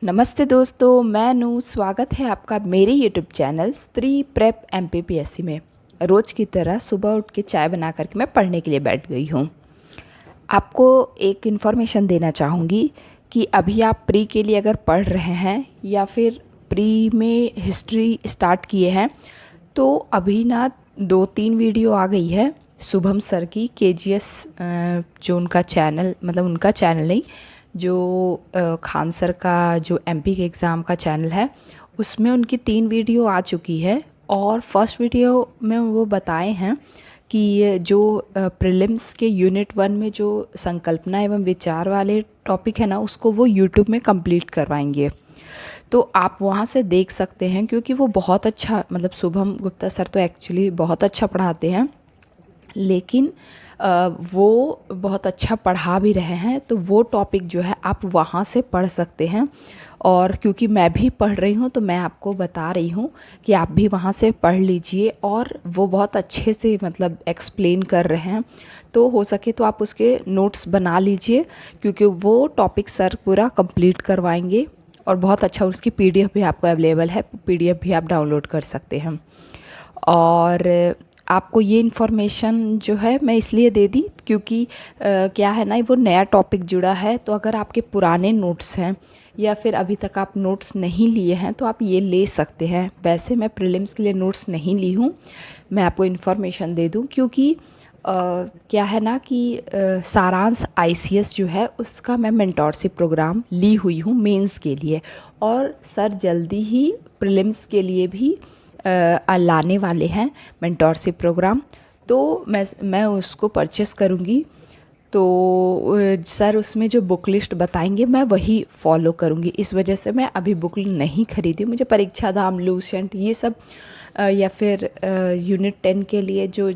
नमस्ते दोस्तों, मैं नू। स्वागत है आपका मेरे यूट्यूब चैनल स्त्री प्रेप MPPSC में। रोज़ की तरह सुबह उठ के चाय बना करके मैं पढ़ने के लिए बैठ गई हूँ। आपको एक इन्फॉर्मेशन देना चाहूँगी कि अभी आप प्री के लिए अगर पढ़ रहे हैं या फिर प्री में हिस्ट्री स्टार्ट किए हैं तो अभी ना 2-3 वीडियो आ गई है शुभम सर की KGS, जो उनका चैनल, मतलब उनका चैनल नहीं, जो खान सर का जो MP के एग्ज़ाम का चैनल है, उसमें उनकी 3 वीडियो आ चुकी है। और फर्स्ट वीडियो में वो बताए हैं कि जो प्रीलिम्स के यूनिट 1 में जो संकल्पना एवं विचार वाले टॉपिक है ना, उसको वो यूट्यूब में कंप्लीट करवाएंगे। तो आप वहाँ से देख सकते हैं, क्योंकि वो बहुत अच्छा, मतलब शुभम गुप्ता सर तो एक्चुअली बहुत अच्छा पढ़ाते हैं, लेकिन वो बहुत अच्छा पढ़ा भी रहे हैं। तो वो टॉपिक जो है आप वहाँ से पढ़ सकते हैं। और क्योंकि मैं भी पढ़ रही हूँ तो मैं आपको बता रही हूँ कि आप भी वहाँ से पढ़ लीजिए। और वो बहुत अच्छे से मतलब एक्सप्लेन कर रहे हैं, तो हो सके तो आप उसके नोट्स बना लीजिए, क्योंकि वो टॉपिक सर पूरा कंप्लीट करवाएंगे। और बहुत अच्छा उसकी PDF भी आपको अवेलेबल है, PDF भी आप डाउनलोड कर सकते हैं। और आपको ये इन्फॉर्मेशन जो है मैं इसलिए दे दी क्योंकि क्या है ना, वो नया टॉपिक जुड़ा है। तो अगर आपके पुराने नोट्स हैं या फिर अभी तक आप नोट्स नहीं लिए हैं तो आप ये ले सकते हैं। वैसे मैं प्रीलिम्स के लिए नोट्स नहीं ली हूँ, मैं आपको इन्फॉर्मेशन दे दूँ, क्योंकि क्या है ना कि सारांश ICS जो है उसका मैं मेंटोरशिप प्रोग्राम ली हुई हूँ मेंस के लिए। और सर जल्दी ही प्रीलिम्स के लिए भी लाने वाले हैं मेंटोरशिप प्रोग्राम, तो मैं उसको परचेस करूँगी। तो सर उसमें जो बुक लिस्ट बताएंगे मैं वही फॉलो करूँगी। इस वजह से मैं अभी बुक नहीं खरीदी। मुझे परीक्षा धाम, लूसेंट, ये सब या फिर यूनिट 10 के लिए जो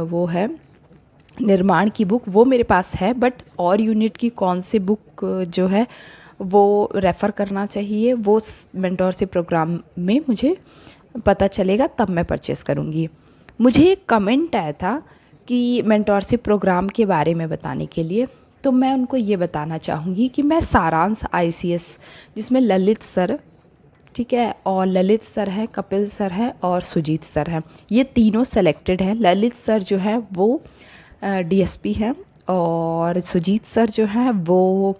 वो है निर्माण की बुक, वो मेरे पास है। बट और यूनिट की कौन सी बुक जो है वो रेफ़र करना चाहिए, वो मेंटोरशिप प्रोग्राम में मुझे पता चलेगा, तब मैं परचेस करूँगी। मुझे एक कमेंट आया था कि मेंटोरशिप प्रोग्राम के बारे में बताने के लिए, तो मैं उनको ये बताना चाहूँगी कि मैं सारांश ICS, जिसमें ललित सर, ठीक है, और ललित सर हैं, कपिल सर हैं और सुजीत सर हैं, ये तीनों सेलेक्टेड हैं। ललित सर जो हैं वो DSP हैं, और सुजीत सर जो हैं वो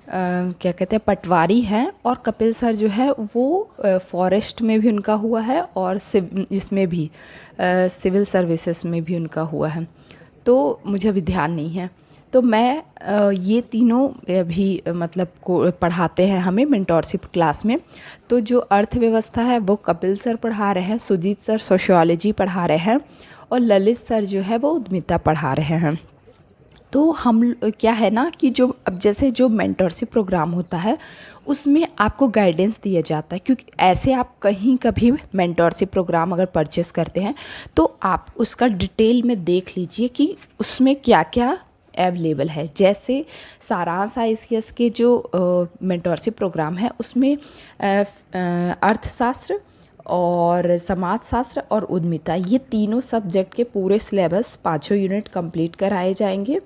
क्या कहते हैं, पटवारी हैं। और कपिल सर जो है वो फॉरेस्ट में भी उनका हुआ है और इसमें भी सिविल सर्विसेज में भी उनका हुआ है, तो मुझे अभी ध्यान नहीं है। तो मैं ये तीनों भी मतलब को पढ़ाते हैं हमें मेंटोरशिप क्लास में। तो जो अर्थव्यवस्था है वो कपिल सर पढ़ा रहे हैं, सुजीत सर सोशियोलॉजी पढ़ा रहे हैं, और ललित सर जो है वो उद्यमिता पढ़ा रहे हैं। तो हम क्या है ना कि जो अब जैसे जो मेंटोरशिप प्रोग्राम होता है उसमें आपको गाइडेंस दिया जाता है, क्योंकि ऐसे आप कहीं कभी मेंटोरशिप प्रोग्राम अगर परचेस करते हैं तो आप उसका डिटेल में देख लीजिए कि उसमें क्या क्या अवेलेबल है। जैसे सारांश ICS के जो मेंटोरशिप प्रोग्राम है उसमें अर्थशास्त्र और समाजशास्त्र और उद्यमिता, ये तीनों सब्जेक्ट के पूरे सिलेबस 5 यूनिट कंप्लीट कराए जाएंगे।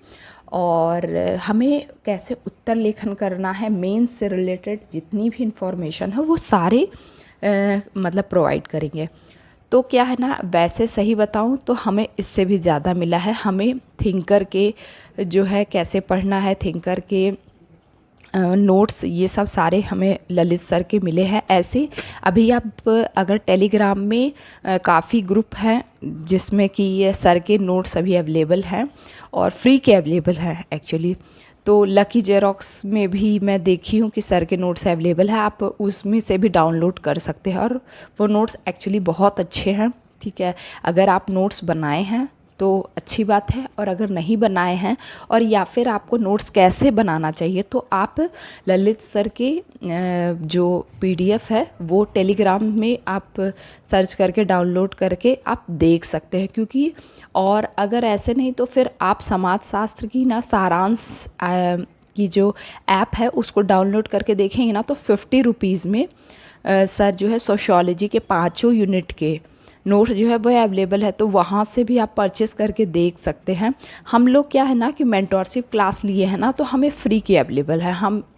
और हमें कैसे उत्तर लेखन करना है, मेंस से रिलेटेड जितनी भी इंफॉर्मेशन है वो सारे मतलब प्रोवाइड करेंगे। तो क्या है ना, वैसे सही बताऊं तो हमें इससे भी ज़्यादा मिला है। हमें थिंकर के जो है कैसे पढ़ना है, थिंकर के नोट्स, ये सब सारे हमें ललित सर के मिले हैं। ऐसे अभी आप अगर टेलीग्राम में काफ़ी ग्रुप हैं जिसमें कि ये सर के नोट्स अभी अवेलेबल हैं और फ्री के अवेलेबल हैं एक्चुअली। तो लकी जेरोक्स में भी मैं देखी हूँ कि सर के नोट्स अवेलेबल है, आप उसमें से भी डाउनलोड कर सकते हैं। और वो नोट्स एक्चुअली बहुत अच्छे हैं, ठीक है। अगर आप नोट्स बनाए हैं तो अच्छी बात है, और अगर नहीं बनाए हैं और या फिर आपको नोट्स कैसे बनाना चाहिए, तो आप ललित सर के जो PDF है वो टेलीग्राम में आप सर्च करके डाउनलोड करके आप देख सकते हैं। क्योंकि और अगर ऐसे नहीं तो फिर आप समाजशास्त्र की ना सारांश की जो ऐप है उसको डाउनलोड करके देखेंगे ना, तो 50 रुपीज़ में सर जो है सोशियोलॉजी के 5 यूनिट के नोट्स जो है वो अवेलेबल है, तो वहाँ से भी आप परचेस करके देख सकते हैं। हम लोग क्या है ना कि मेंटोरशिप क्लास लिए हैं ना, तो हमें फ्री की अवेलेबल है,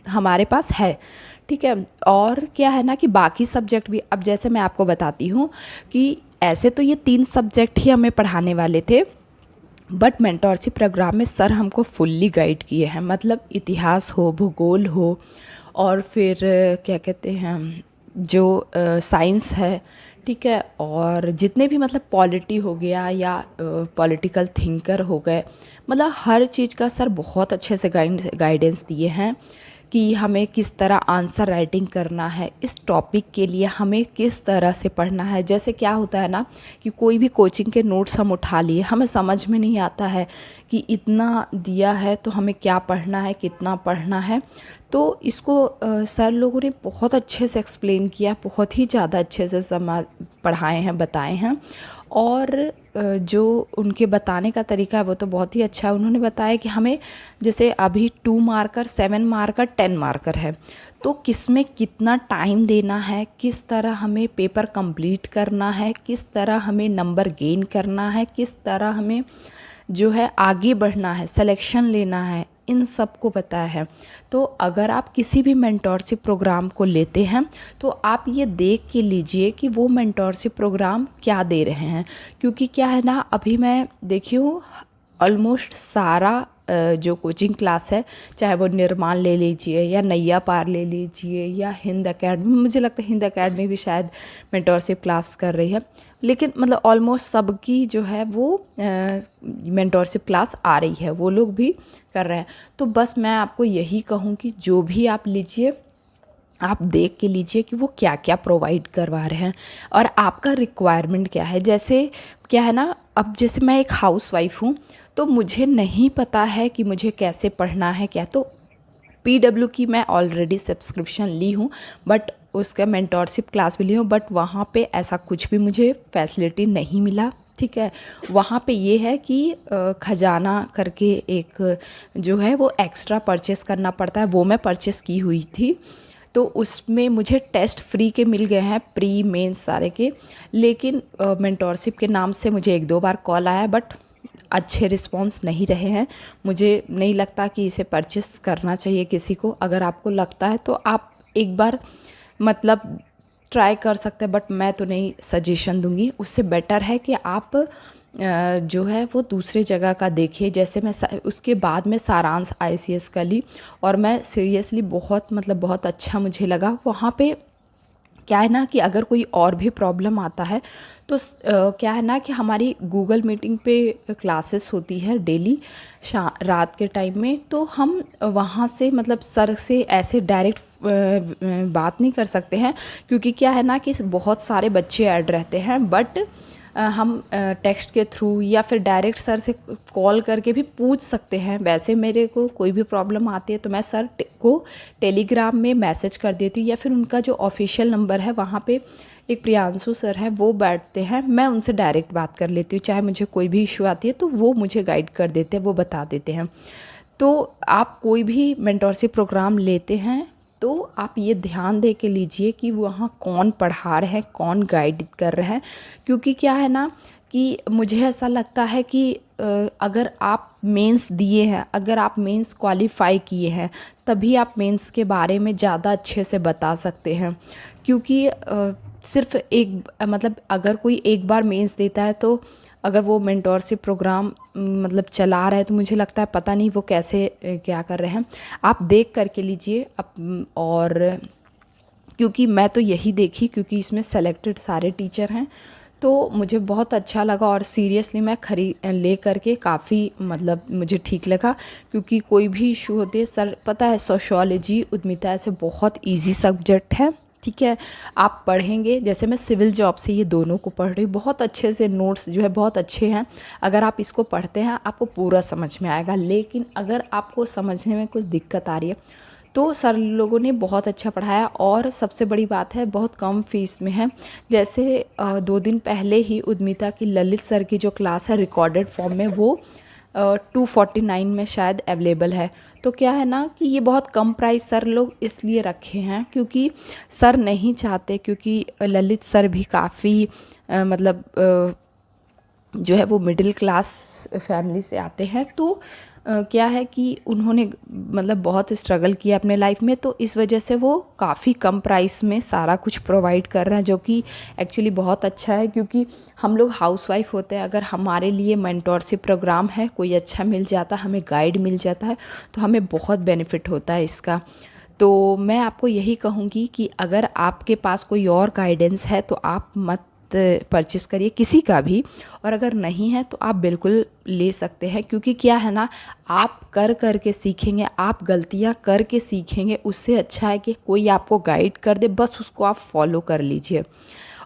हमारे पास है, ठीक है। और क्या है ना कि बाकी सब्जेक्ट भी, अब जैसे मैं आपको बताती हूँ कि ऐसे तो ये 3 सब्जेक्ट ही हमें पढ़ाने वाले थे, बट मेंटोरशिप प्रोग्राम में सर हमको फुल्ली गाइड किए हैं। मतलब इतिहास हो, भूगोल हो, और फिर क्या कहते हैं जो साइंस है, ठीक है, और जितने भी मतलब पॉलिटी हो गया या पॉलिटिकल थिंकर हो गए, मतलब हर चीज़ का सर बहुत अच्छे से गाइडेंस दिए हैं कि हमें किस तरह आंसर राइटिंग करना है, इस टॉपिक के लिए हमें किस तरह से पढ़ना है। जैसे क्या होता है ना कि कोई भी कोचिंग के नोट्स हम उठा लिए, हमें समझ में नहीं आता है कि इतना दिया है तो हमें क्या पढ़ना है, कितना पढ़ना है। तो इसको सर लोगों ने बहुत अच्छे से एक्सप्लेन किया, बहुत ही ज़्यादा अच्छे से पढ़ाए हैं, बताए हैं। और जो उनके बताने का तरीका है वो तो बहुत ही अच्छा है। उन्होंने बताया कि हमें जैसे अभी 2 मार्कर, 7 मार्कर, 10 मार्कर है, तो किस में कितना टाइम देना है, किस तरह हमें पेपर कंप्लीट करना है, किस तरह हमें नंबर गेन करना है, किस तरह हमें जो है आगे बढ़ना है, सिलेक्शन लेना है, इन सब को पता है। तो अगर आप किसी भी मेंटोरशिप प्रोग्राम को लेते हैं तो आप ये देख के लीजिए कि वो मेंटोरशिप प्रोग्राम क्या दे रहे हैं। क्योंकि क्या है ना, अभी मैं देखी हूँ ऑलमोस्ट सारा जो कोचिंग क्लास है, चाहे वो निर्माण ले लीजिए या नैया पार ले लीजिए या हिंद एकेडमी, मुझे लगता है हिंद एकेडमी भी शायद मेंटोरशिप क्लास कर रही है, लेकिन मतलब ऑलमोस्ट सबकी जो है वो मेंटोरशिप क्लास आ रही है, वो लोग भी कर रहे हैं। तो बस मैं आपको यही कहूँ कि जो भी आप लीजिए, आप देख के लीजिए कि वो क्या क्या प्रोवाइड करवा रहे हैं और आपका रिक्वायरमेंट क्या है। जैसे क्या है ना, अब जैसे मैं एक हाउसवाइफ हूँ, तो मुझे नहीं पता है कि मुझे कैसे पढ़ना है क्या, तो PW की मैं ऑलरेडी सब्सक्रिप्शन ली हूँ, बट उसका मेंटोरशिप क्लास भी ली हूँ, बट वहाँ पे ऐसा कुछ भी मुझे फैसिलिटी नहीं मिला। ठीक है, वहाँ पे ये है कि खजाना करके एक जो है वो एक्स्ट्रा परचेस करना पड़ता है, वो मैं परचेस की हुई थी। तो उसमें मुझे टेस्ट फ्री के मिल गए हैं, प्री मेंस सारे के। लेकिन मेंटोरशिप के नाम से मुझे 1-2 बार कॉल आया, बट अच्छे रिस्पॉन्स नहीं रहे हैं। मुझे नहीं लगता कि इसे परचेस करना चाहिए किसी को। अगर आपको लगता है तो आप एक बार मतलब ट्राई कर सकते हैं, बट मैं तो नहीं सजेशन दूंगी। उससे बेटर है कि आप जो है वो दूसरे जगह का देखिए। जैसे मैं उसके बाद में सारांश ICS का ली, और मैं सीरियसली बहुत मतलब बहुत अच्छा मुझे लगा। वहाँ पे क्या है ना कि अगर कोई और भी प्रॉब्लम आता है तो क्या है ना कि हमारी गूगल मीटिंग पे क्लासेस होती है डेली रात के टाइम में, तो हम वहाँ से मतलब सर से ऐसे डायरेक्ट बात नहीं कर सकते हैं, क्योंकि क्या है ना कि बहुत सारे बच्चे ऐड रहते हैं। बट हम टेक्स्ट के थ्रू या फिर डायरेक्ट सर से कॉल करके भी पूछ सकते हैं। वैसे मेरे को कोई भी प्रॉब्लम आती है तो मैं सर को टेलीग्राम में मैसेज कर देती हूँ, या फिर उनका जो ऑफिशियल नंबर है वहाँ पे एक प्रियांशु सर है, वो बैठते हैं, मैं उनसे डायरेक्ट बात कर लेती हूँ। चाहे मुझे कोई भी इशू आती है तो वो मुझे गाइड कर देते हैं, वो बता देते हैं। तो आप कोई भी मेंटोरशिप प्रोग्राम लेते हैं तो आप ये ध्यान दे के लीजिए कि वहाँ कौन पढ़ा रहे हैं, कौन गाइड कर रहे हैं। क्योंकि क्या है ना कि मुझे ऐसा लगता है कि अगर आप मेंस दिए हैं, अगर आप मेंस क्वालिफाई किए हैं, तभी आप मेंस के बारे में ज़्यादा अच्छे से बता सकते हैं। क्योंकि सिर्फ एक मतलब अगर कोई एक बार मेंस देता है, तो अगर वो मेंटोरशिप प्रोग्राम मतलब चला रहा है, तो मुझे लगता है पता नहीं वो कैसे क्या कर रहे हैं। आप देख करके लीजिए और क्योंकि मैं तो यही देखी, क्योंकि इसमें सेलेक्टेड सारे टीचर हैं, तो मुझे बहुत अच्छा लगा और सीरियसली मैं ले करके काफ़ी मतलब मुझे ठीक लगा। क्योंकि कोई भी इशू होते हैं, सर पता है सोशियोलॉजी उद्यमिता ऐसे बहुत इजी सब्जेक्ट है। ठीक है, आप पढ़ेंगे, जैसे मैं सिविल जॉब से ये दोनों को पढ़ रही हूँ, बहुत अच्छे से नोट्स जो है बहुत अच्छे हैं। अगर आप इसको पढ़ते हैं आपको पूरा समझ में आएगा। लेकिन अगर आपको समझने में कुछ दिक्कत आ रही है तो सर लोगों ने बहुत अच्छा पढ़ाया, और सबसे बड़ी बात है बहुत कम फीस में है। जैसे 2 दिन पहले ही उद्यमिता की ललित सर की जो क्लास है रिकॉर्डेड फॉर्म में, वो 249 में शायद अवेलेबल है। तो क्या है ना कि ये बहुत कम प्राइस सर लोग इसलिए रखे हैं क्योंकि सर नहीं चाहते, क्योंकि ललित सर भी काफ़ी मतलब जो है वो मिडिल क्लास फैमिली से आते हैं। तो क्या है कि उन्होंने मतलब बहुत स्ट्रगल किया अपने लाइफ में, तो इस वजह से वो काफ़ी कम प्राइस में सारा कुछ प्रोवाइड कर रहे हैं, जो कि एक्चुअली बहुत अच्छा है। क्योंकि हम लोग हाउसवाइफ होते हैं, अगर हमारे लिए मेंटोरशिप प्रोग्राम है कोई अच्छा मिल जाता है, हमें गाइड मिल जाता है, तो हमें बहुत बेनिफिट होता है इसका। तो मैं आपको यही कहूँगी कि अगर आपके पास कोई और गाइडेंस है तो आप मत परचेस करिए किसी का भी, और अगर नहीं है तो आप बिल्कुल ले सकते हैं। क्योंकि क्या है ना, आप कर कर के सीखेंगे, आप गलतियां करके सीखेंगे, उससे अच्छा है कि कोई आपको गाइड कर दे, बस उसको आप फॉलो कर लीजिए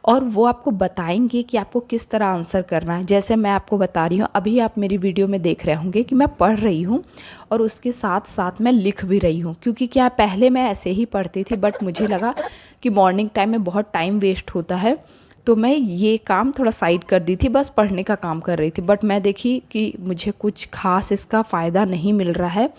और वो आपको बताएंगे कि आपको किस तरह आंसर करना है। जैसे मैं आपको बता रही हूँ, अभी आप मेरी वीडियो में देख रहे होंगे कि मैं पढ़ रही हूँ और उसके साथ साथ मैं लिख भी रही हूँ। क्योंकि क्या पहले मैं ऐसे ही पढ़ती थी, बट मुझे लगा कि मॉर्निंग टाइम में बहुत टाइम वेस्ट होता है, तो मैं ये काम थोड़ा साइड कर दी थी, बस पढ़ने का काम कर रही थी। बट मैं देखी कि मुझे कुछ खास इसका फ़ायदा नहीं मिल रहा है,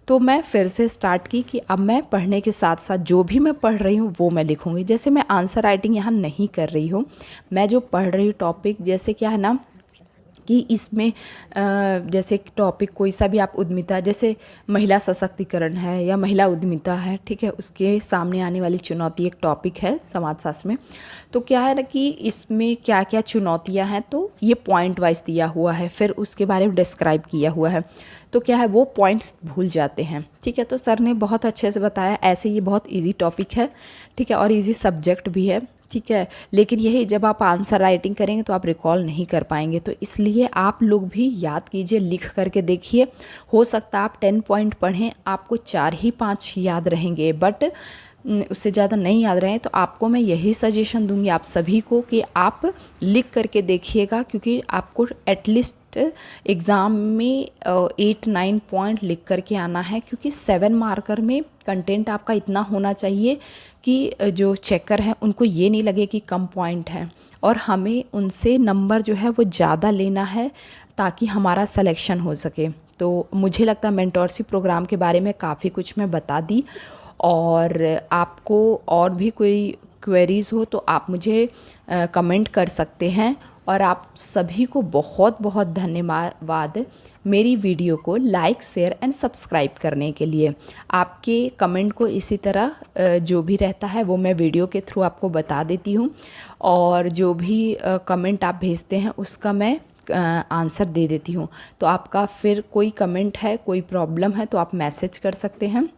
तो मैं फिर से स्टार्ट की कि अब मैं पढ़ने के साथ साथ जो भी मैं पढ़ रही हूँ वो मैं लिखूँगी। जैसे मैं आंसर राइटिंग यहाँ नहीं कर रही हूँ, मैं जो पढ़ रही हूँ टॉपिक, जैसे क्या है ना कि इसमें जैसे टॉपिक कोई सा भी आप उद्यमिता, जैसे महिला सशक्तिकरण है या महिला उद्यमिता है, ठीक है, उसके सामने आने वाली चुनौती एक टॉपिक है समाजशास्त्र में। तो क्या है ना कि इसमें क्या क्या चुनौतियां हैं, तो ये पॉइंट वाइज दिया हुआ है, फिर उसके बारे में डिस्क्राइब किया हुआ है। तो क्या है, वो पॉइंट्स भूल जाते हैं, ठीक है। तो सर ने बहुत अच्छे से बताया, ऐसे ये बहुत इजी टॉपिक है, ठीक है, और इजी सब्जेक्ट भी है, ठीक है। लेकिन यही जब आप आंसर राइटिंग करेंगे तो आप रिकॉल नहीं कर पाएंगे, तो इसलिए आप लोग भी याद कीजिए, लिख करके देखिए। हो सकता है आप 10 पॉइंट पढ़ें, आपको 4 ही 5 याद रहेंगे, बट उससे ज़्यादा नहीं याद रहे, तो आपको मैं यही सजेशन दूंगी आप सभी को कि आप लिख करके देखिएगा। क्योंकि आपको एटलीस्ट एग्ज़ाम में 8-9 पॉइंट लिख करके आना है। क्योंकि 7 मार्कर में कंटेंट आपका इतना होना चाहिए कि जो चेकर हैं उनको ये नहीं लगे कि कम पॉइंट है, और हमें उनसे नंबर जो है वो ज़्यादा लेना है ताकि हमारा सिलेक्शन हो सके। तो मुझे लगता है मेंटोरशिप प्रोग्राम के बारे में काफ़ी कुछ मैं बता दी, और आपको और भी कोई क्वेरीज़ हो तो आप मुझे कमेंट कर सकते हैं। और आप सभी को बहुत बहुत धन्यवाद मेरी वीडियो को लाइक शेयर एंड सब्सक्राइब करने के लिए। आपके कमेंट को इसी तरह जो भी रहता है वो मैं वीडियो के थ्रू आपको बता देती हूँ, और जो भी कमेंट आप भेजते हैं उसका मैं आंसर दे देती हूँ। तो आपका फिर कोई कमेंट है, कोई प्रॉब्लम है, तो आप मैसेज कर सकते हैं।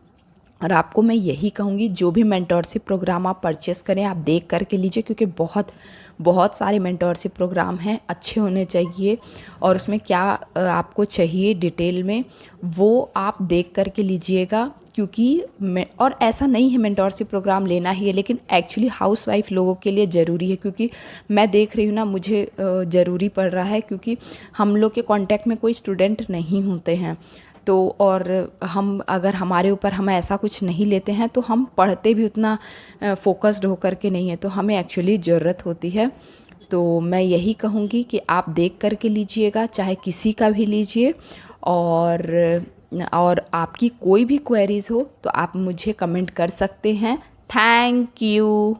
और आपको मैं यही कहूँगी, जो भी मेंटोरशिप प्रोग्राम आप परचेस करें आप देख करके लीजिए, क्योंकि बहुत बहुत सारे मेंटोरशिप प्रोग्राम हैं, अच्छे होने चाहिए, और उसमें क्या आपको चाहिए डिटेल में वो आप देख करके लीजिएगा। क्योंकि मैं, और ऐसा नहीं है मेंटोरशिप प्रोग्राम लेना ही है, लेकिन एक्चुअली हाउसवाइफ लोगों के लिए ज़रूरी है। क्योंकि मैं देख रही हूँ ना, मुझे ज़रूरी पड़ रहा है, क्योंकि हम लोग के कांटेक्ट में कोई स्टूडेंट नहीं होते हैं। तो और हम अगर हमारे ऊपर हम ऐसा कुछ नहीं लेते हैं तो हम पढ़ते भी उतना फोकस्ड होकर के नहीं है, तो हमें एक्चुअली ज़रूरत होती है। तो मैं यही कहूँगी कि आप देख करके लीजिएगा, चाहे किसी का भी लीजिए। और आपकी कोई भी क्वेरीज़ हो तो आप मुझे कमेंट कर सकते हैं। Thank you.